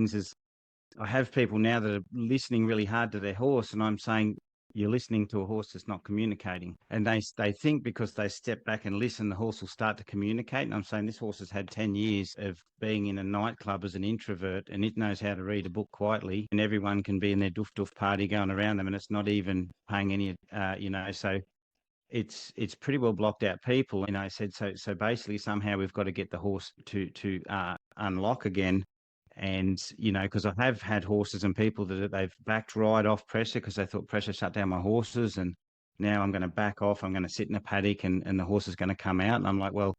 things is I have people now that are listening really hard to their horse, and I'm saying, you're listening to a horse that's not communicating. And they think because they step back and listen, the horse will start to communicate. And I'm saying this horse has had 10 years of being in a nightclub as an introvert, and it knows how to read a book quietly, and everyone can be in their doof party going around them, and it's not even paying any, so it's pretty well blocked out people. I said, so basically somehow we've got to get the horse to unlock again. And, because I have had horses and people that they've backed right off pressure because they thought pressure shut down my horses. And now I'm going to back off. I'm going to sit in a paddock and the horse is going to come out. And I'm like, well,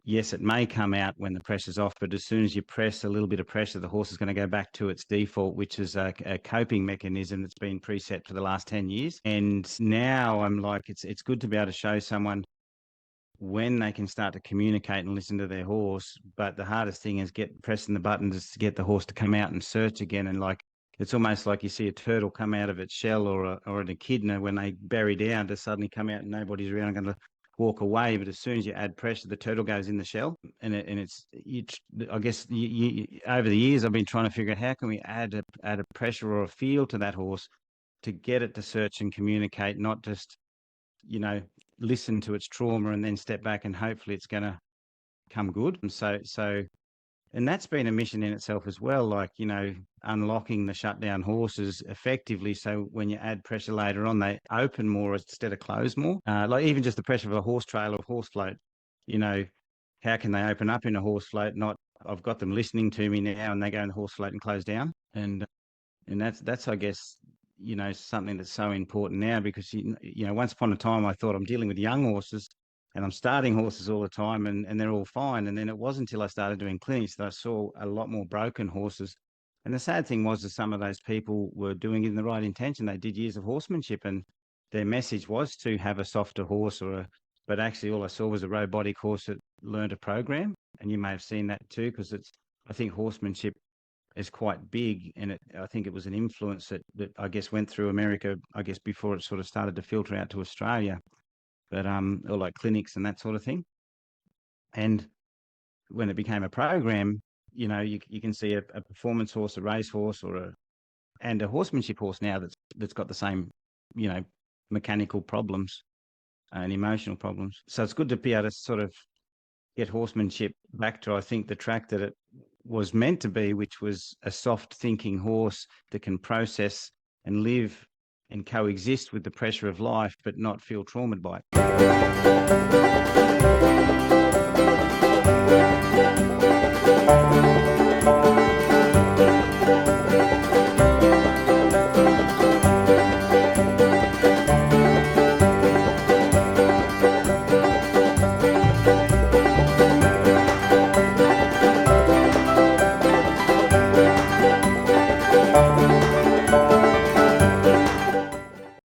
yes, it may come out when the pressure's off, but as soon as you press a little bit of pressure, the horse is going to go back to its default, which is a coping mechanism that's been preset for the last 10 years. And now I'm like, it's good to be able to show someone when they can start to communicate and listen to their horse. But the hardest thing is pressing the buttons is to get the horse to come out and search again. And it's almost like you see a turtle come out of its shell or an echidna when they bury down to suddenly come out and nobody's around going to walk away. But as soon as you add pressure, the turtle goes in the shell. And I guess over the years, I've been trying to figure out how can we add a pressure or a feel to that horse to get it to search and communicate, not just, listen to its trauma and then step back and hopefully it's going to come good. And that's been a mission in itself as well, unlocking the shutdown horses effectively. So when you add pressure later on, they open more instead of close more. Like even just the pressure of a horse trail or horse float, how can they open up in a horse float? Not, I've got them listening to me now and they go in the horse float and close down. And that's, I guess, something that's so important now because, once upon a time I thought I'm dealing with young horses and I'm starting horses all the time and they're all fine. And then it wasn't until I started doing clinics that I saw a lot more broken horses. And the sad thing was that some of those people were doing it in the right intention. They did years of horsemanship and their message was to have a softer horse but actually all I saw was a robotic horse that learned a program. And you may have seen that too, because I think horsemanship is quite big, and I think it was an influence that I guess went through America, I guess before it sort of started to filter out to Australia, but or like clinics and that sort of thing. And when it became a program, you can see a performance horse, a race horse, and a horsemanship horse now that's got the same, mechanical problems and emotional problems. So it's good to be able to sort of get horsemanship back to, I think, the track that it was meant to be, which was a soft thinking horse that can process and live and coexist with the pressure of life, but not feel traumatized by it.